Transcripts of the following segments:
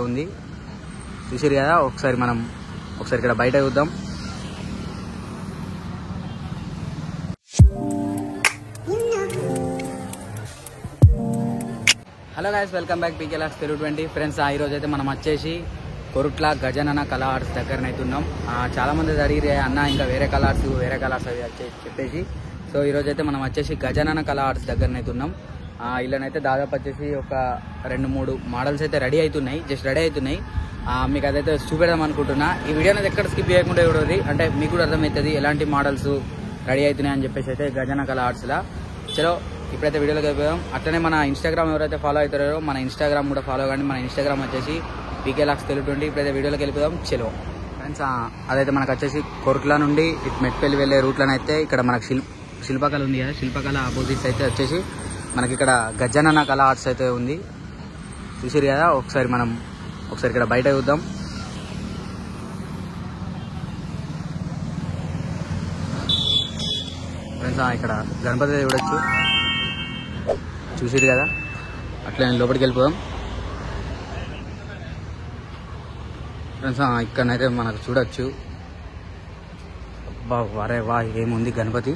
ఉంది చూసారు కదా. ఒకసారి ఇక్కడ బయట చూద్దాం. హలో గైస్, వెల్కమ్ బ్యాక్ పీకే లాక్స్ తెలుగు 20 ఫ్రెండ్స్. ఈ రోజు అయితే మనం వచ్చేసి కొరుట్ల గజనన కళా ఆర్ట్స్ దగ్గర అవుతున్నాం. చాలా మంది అడిగిరే అన్న ఇంకా వేరే కలర్స్ అవి చెప్పేసి. సో ఈరోజు అయితే మనం వచ్చేసి గజనన కళా ఆర్ట్స్ దగ్గర అవుతున్నాం. ఇళ్ళనైతే దాదాపు వచ్చేసి ఒక 2-3 మోడల్స్ అయితే రెడీ అవుతున్నాయి. మీకు అదైతే చూపెడదాం అనుకుంటున్నా. ఈ వీడియోని ఎక్కడ స్కిప్ చేయకుండా చూడండి, అంటే మీకు కూడా అర్థమవుతుంది ఎలాంటి మోడల్స్ రెడీ అవుతున్నాయి అని చెప్పేసి. అయితే గజనన కళా ఆర్ట్స్లా చలో ఇప్పుడైతే వీడియోలోకి వెళ్ళిపోయాం. అట్లనే మన ఇన్స్టాగ్రామ్ ఎవరైతే ఫాలో అవుతారో మన ఇన్స్టాగ్రామ్ కూడా ఫాలో కానీ. మన ఇన్స్టాగ్రామ్ వచ్చేసి పీకే లాక్స్ తెలుగు 20. ఇప్పుడైతే వీడియోలోకి వెళ్ళిపోదాం చలో ఫ్రెండ్స్. అదైతే మనకు వచ్చేసి కొరుట్ల నుండి ఇటు మెట్పల్లి వెళ్ళే రూట్లోనైతే ఇక్కడ మనకు శిల్పకళ ఉంది కదా. శిల్పకళ ఆపోజిట్స్ అయితే వచ్చేసి మనకి ఇక్కడ గజనన కళా ఆర్ట్స్ అయితే ఉంది చూసారు కదా. ఒకసారి ఇక్కడ బయట చూద్దాం. ఫ్రెండ్స్ ఇక్కడ గణపతి చూడొచ్చు చూసారు కదా. అట్లా లోపలికి వెళ్ళిపోదాం ఫ్రెండ్స్. ఇక్కడనైతే మనకు చూడొచ్చు. వరే వా ఏముంది గణపతి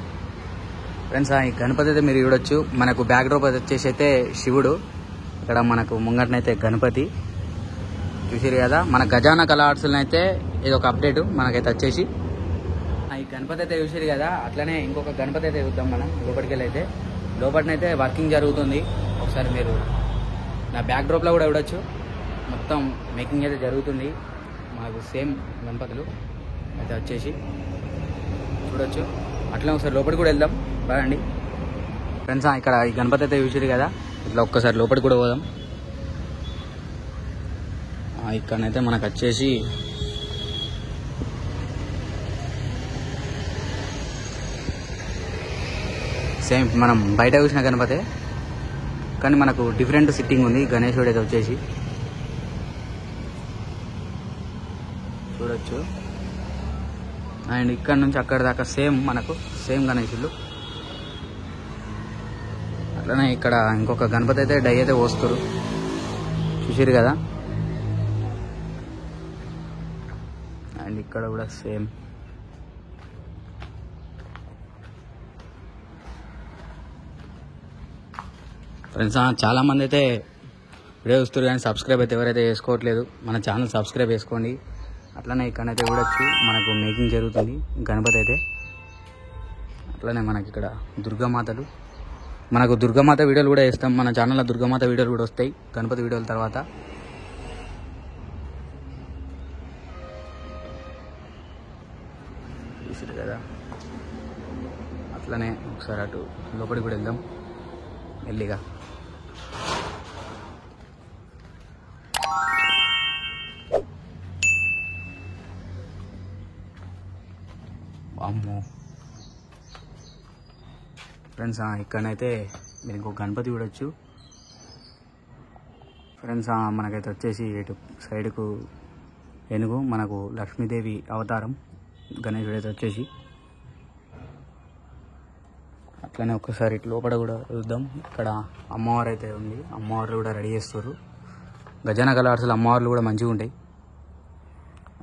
ఫ్రెండ్స్. ఈ గణపతి అయితే మీరు చూడొచ్చు. మనకు బ్యాక్ డ్రాప్ వచ్చేసి అయితే శివుడు, ఇక్కడ మనకు ముంగటనైతే గణపతి చూసారు కదా. మన గజాన కళా ఆర్ట్స్లో అయితే ఇది ఒక అప్డేట్ మనకైతే వచ్చేసి ఈ గణపతి అయితే చూసారు కదా. అట్లనే ఇంకొక గణపతి అయితే చూద్దాం మనం లోపలికి వెళ్ళి. అయితే లోపలనైతే వర్కింగ్ జరుగుతుంది. ఒకసారి మీరు నా బ్యాక్ డ్రాప్లో కూడా చూడొచ్చు. మొత్తం మేకింగ్ అయితే జరుగుతుంది. మాకు సేమ్ గణపతులు అయితే వచ్చేసి చూడొచ్చు. అట్లా ఒకసారి లోపలికి కూడా వెళ్దాం బాగండి ఫ్రెండ్స్. ఇక్కడ ఈ గణపతి అయితే చూసారు కదా. ఇట్లా ఒక్కసారి లోపలికి కూడా పోదాం. ఇక్కడనైతే మనకు వచ్చేసి సేమ్ మనం బయట చూసిన గణపతే, కానీ మనకు డిఫరెంట్ సిట్టింగ్ ఉంది. గణేశుడు అయితే వచ్చేసి చూడొచ్చు. అండ్ ఇక్కడ నుంచి అక్కడ దాకా సేమ్ గణేశుడు. అట్లనే ఇక్కడ ఇంకొక గణపతి అయితే డై అయితే పోస్తారు చూసారు కదా. అండ్ ఇక్కడ కూడా సేమ్ ఫ్రెండ్స్. చాలామంది అయితే వీడియో చూస్తారు కానీ సబ్స్క్రైబ్ అయితే ఎవరైతే చేసుకోవట్లేదు మన ఛానల్ సబ్స్క్రైబ్ చేసుకోండి. అట్లనే ఇక్కడైతే చూడొచ్చు మనకు మేకింగ్ జరుగుతుంది గణపతి అయితే. అట్లనే మనకి ఇక్కడ దుర్గామాత వీడియోలు కూడా వేస్తాం మన ఛానల్లో. దుర్గామాత వీడియోలు కూడా వస్తాయి గణపతి వీడియోల తర్వాత. చూసారు కదా. అట్లనే ఒకసారి అటు లోపలికి కూడా వెళ్దాం మెల్లిగా. అమ్మో ఫ్రెండ్స్, ఇక్కడనైతే మీరు ఇంకో గణపతి చూడొచ్చు ఫ్రెండ్స్. మనకైతే వచ్చేసి ఇటు సైడ్కు ఏనుగు మనకు లక్ష్మీదేవి అవతారం గణేశుడు అయితే వచ్చేసి. అట్లనే ఒక్కసారి ఇటు లోపల కూడా చూద్దాం. ఇక్కడ అమ్మవారు అయితే ఉంది. అమ్మవారు కూడా రెడీ చేస్తారు. గజాన కళా ఆర్ట్స్లో అమ్మవార్లు కూడా మంచిగా ఉంటాయి.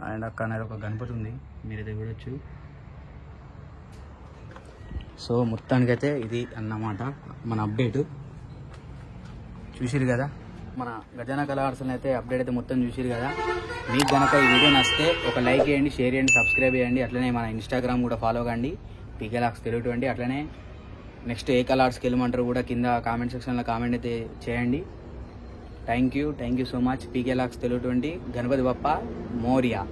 అండ్ అక్కడ ఒక గణపతి ఉంది మీరైతే చూడొచ్చు. సో మొత్తానికైతే ఇది అన్నమాట మన అప్డేట్ చూసిరు కదా. మన గజాన కళా ఆర్ట్స్లో అయితే అప్డేట్ అయితే మొత్తం చూసిరు కదా. మీకు కనుక ఈ వీడియో నచ్చితే ఒక లైక్ చేయండి, షేర్ చేయండి, సబ్స్క్రైబ్ చేయండి. అట్లనే మన ఇన్స్టాగ్రామ్ కూడా ఫాలో కండి పీకే లాక్స్ తెలుగు 20. అట్లనే నెక్స్ట్ ఏ కళా ఆర్ట్స్కి వెళ్ళమంటారు కూడా కింద కామెంట్ సెక్షన్లో కామెంట్ అయితే చేయండి. Thank you so much. PK లాక్స్ తెలుగు 20. గణపతి బప్ప మోరియా.